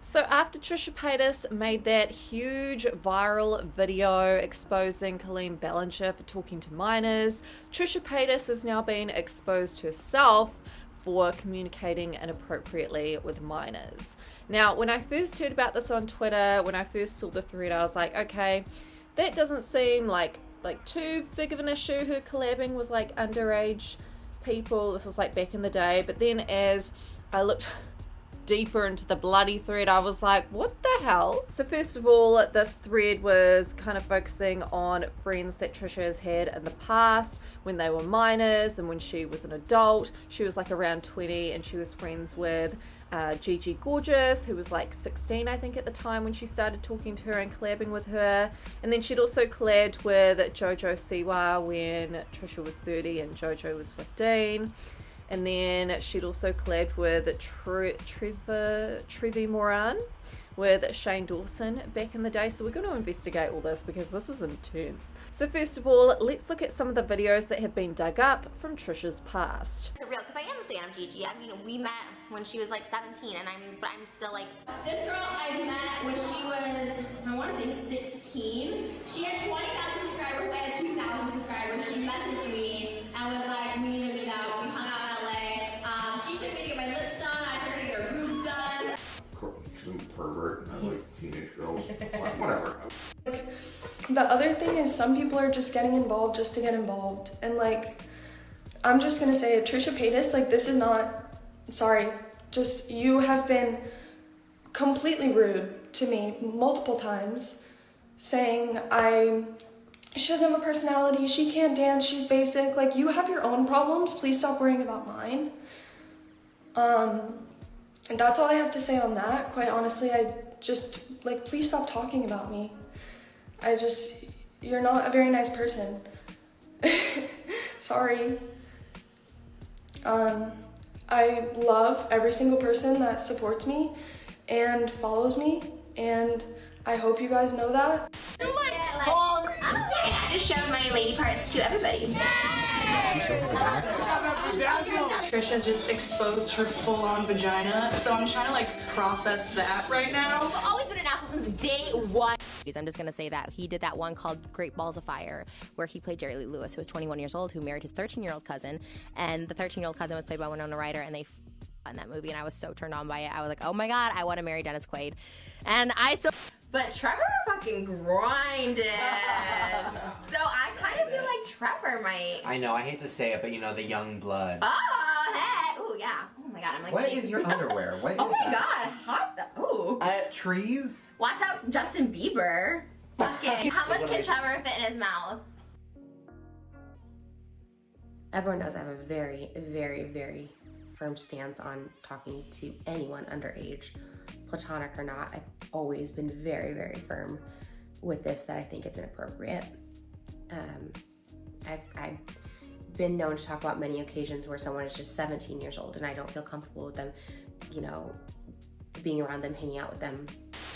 So after Trisha Paytas made that huge viral video exposing Colleen Ballinger for talking to minors, Trisha Paytas has now been exposed herself for communicating inappropriately with minors. Now, when I first heard about this on Twitter, when I first saw the thread, I was like, okay, that doesn't seem like too big of an issue, her collabing with like underage people. This is like back in the day. But then as I looked deeper into the bloody thread, I was like, what the hell? So first of all, this thread was kind of focusing on friends that Trisha has had in the past when they were minors and when she was an adult. She was like around 20 and she was friends with Gigi Gorgeous, who was like 16 I think at the time when she started talking to her and collabing with her. And then she'd also collabed with Jojo Siwa when Trisha was 30 and Jojo was 15. And then she'd also collabed with Trevi Moran with Shane Dawson back in the day. So we're going to investigate all this because this is intense. So first of all, let's look at some of the videos that have been dug up from Trisha's past. It's real, because I am a fan of Gigi. I mean, we met when she was like 17, and I'm still like... This girl I met when she was, I want to say 16. She had 20,000 subscribers, I had 2,000 subscribers. She messaged me and was like, we need to meet up. We hung out in LA. She took me to get my lips done, I took her to get her boobs done. Some pervert and I like teenage girls. Whatever. The other thing is some people are just getting involved just to get involved. And like, I'm just gonna say it, Trisha Paytas, like this is not, sorry, just you have been completely rude to me multiple times, saying she doesn't have a personality, she can't dance, she's basic. Like, you have your own problems, please stop worrying about mine. And that's all I have to say on that. Quite honestly, I just, like, please stop talking about me. You're not a very nice person. Sorry. I love every single person that supports me and follows me, and I hope you guys know that. I just showed my lady parts to everybody. Trisha just exposed her full-on vagina, so I'm trying to like process that right now. I've always been an asshole since day one. I'm just gonna say that he did that one called Great Balls of Fire, where he played Jerry Lee Lewis, who was 21 years old, who married his 13-year-old cousin, and the 13-year-old cousin was played by Winona Ryder, and they in that movie, and I was so turned on by it. I was like, oh my god, I want to marry Dennis Quaid. And I still... But Trevor fucking grinded. So I kind of feel like Trevor might... I know, I hate to say it, but you know, the young blood. Oh, hey! Ooh, yeah. Oh my god, I'm like... What is your underwear? What is oh my that? god, hot... Ooh. Trees? Watch out, Justin Bieber. Fucking... How much can Trevor fit in his mouth? Everyone knows I have a very, very, very firm stance on talking to anyone underage, platonic or not. I've always been very, very firm with this, that I think it's inappropriate. I've been known to talk about many occasions where someone is just 17 years old and I don't feel comfortable with them, you know, being around them, hanging out with them.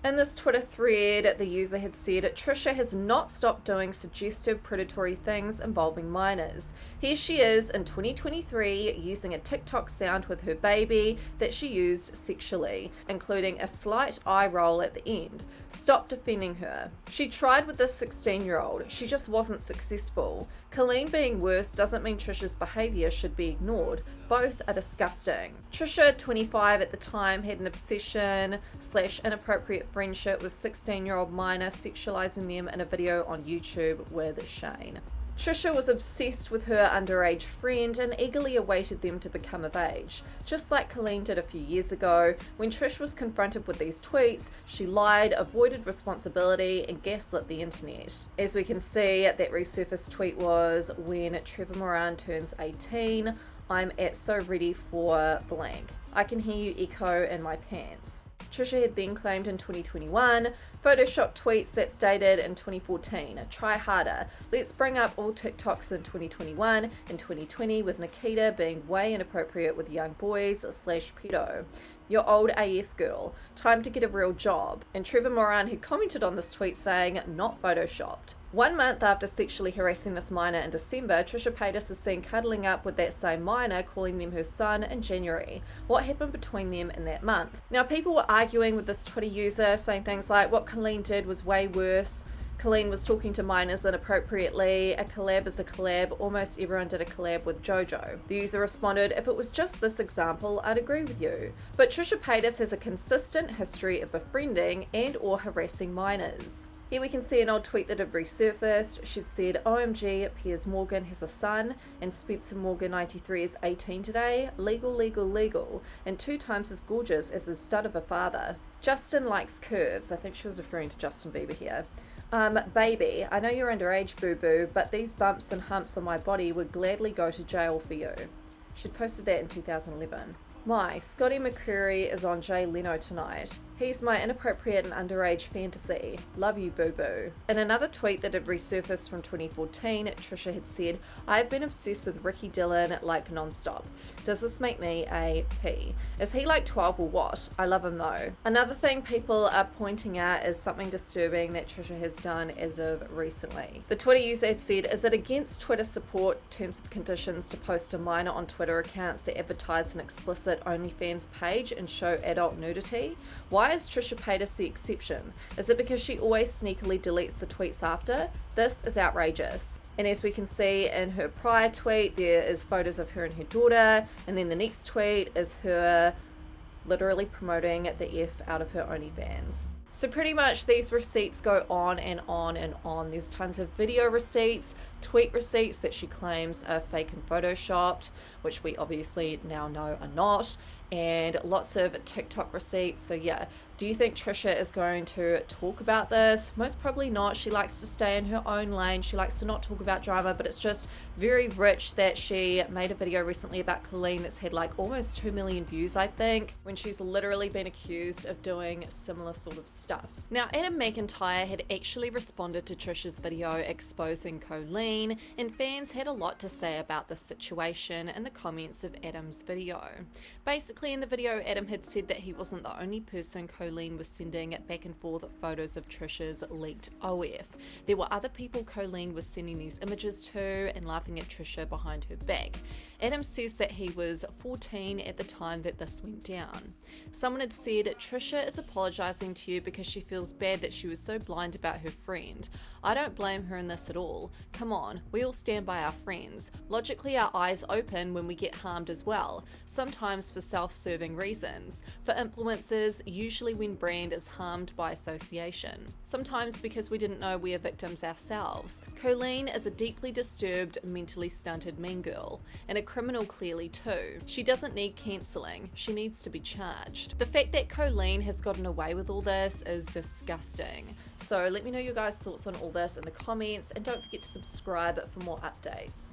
In this Twitter thread, the user had said, Trisha has not stopped doing suggestive predatory things involving minors. Here she is in 2023 using a TikTok sound with her baby that she used sexually, including a slight eye roll at the end. Stop defending her. She tried with this 16-year-old. She just wasn't successful. Colleen being worse doesn't mean Trisha's behaviour should be ignored. Both are disgusting. Trisha, 25 at the time, had an obsession / inappropriate friendship with 16-year-old minor, sexualizing them in a video on YouTube with Shane. Trisha was obsessed with her underage friend and eagerly awaited them to become of age. Just like Colleen did a few years ago, when Trish was confronted with these tweets, she lied, avoided responsibility, and gaslit the internet. As we can see, that resurfaced tweet was, when Trevor Moran turns 18, I'm so ready for blank. I can hear you echo in my pants. Trisha had then claimed in 2021, photoshopped tweets that stated in 2014, try harder. Let's bring up all TikToks in 2021 and 2020 with Nikita being way inappropriate with young boys / pedo. You're old AF girl. Time to get a real job. And Trevor Moran had commented on this tweet saying, not photoshopped. 1 month after sexually harassing this minor in December, Trisha Paytas is seen cuddling up with that same minor, calling them her son in January. What happened between them in that month? Now, people were arguing with this Twitter user, saying things like, what Colleen did was way worse. Colleen was talking to minors inappropriately. A collab is a collab. Almost everyone did a collab with JoJo. The user responded, if it was just this example, I'd agree with you. But Trisha Paytas has a consistent history of befriending and or harassing minors. Here we can see an old tweet that had resurfaced. She'd said, OMG, Piers Morgan has a son, and Spencer Morgan 93 is 18 today. Legal, legal, legal. And 2 times as gorgeous as his stud of a father. Justin likes curves. I think she was referring to Justin Bieber here. Baby, I know you're underage, boo-boo, but these bumps and humps on my body would gladly go to jail for you. She'd posted that in 2011. My, Scotty McCreery is on Jay Leno tonight. He's my inappropriate and underage fantasy. Love you, boo-boo. In another tweet that had resurfaced from 2014, Trisha had said, I've been obsessed with Ricky Dillon like non-stop. Does this make me a P? Is he like 12 or what? I love him though. Another thing people are pointing at is something disturbing that Trisha has done as of recently. The Twitter user had said, is it against Twitter support terms and conditions to post a minor on Twitter accounts that advertise an explicit OnlyFans page and show adult nudity? Why is Trisha Paytas the exception? Is it because she always sneakily deletes the tweets after? This is outrageous. And as we can see in her prior tweet, there is photos of her and her daughter, and then the next tweet is her literally promoting the F out of her OnlyFans. So pretty much these receipts go on and on and on. There's tons of video receipts, tweet receipts that she claims are fake and photoshopped, which we obviously now know are not, and lots of TikTok receipts. So yeah, do you think Trisha is going to talk about this? Most probably not. She likes to stay in her own lane. She likes to not talk about drama, but it's just very rich that she made a video recently about Colleen that's had like almost 2 million views, I think, when she's literally been accused of doing similar sort of stuff. Now, Adam McIntyre had actually responded to Trisha's video exposing Colleen, and fans had a lot to say about this situation in the comments of Adam's video. Basically, in the video, Adam had said that he wasn't the only person Colleen was sending back and forth photos of Trisha's leaked OF. There were other people Colleen was sending these images to and laughing at Trisha behind her back. Adam says that he was 14 at the time that this went down. Someone had said, Trisha is apologising to you because she feels bad that she was so blind about her friend. I don't blame her in this at all. Come on, we all stand by our friends. Logically, our eyes open when we get harmed as well, sometimes for self-serving reasons. For influencers, usually when brand is harmed by association. Sometimes because we didn't know we are victims ourselves. Colleen is a deeply disturbed, mentally stunted mean girl, and a criminal clearly too. She doesn't need cancelling, she needs to be charged. The fact that Colleen has gotten away with all this is disgusting. So let me know your guys' thoughts on all this in the comments, and don't forget to subscribe for more updates.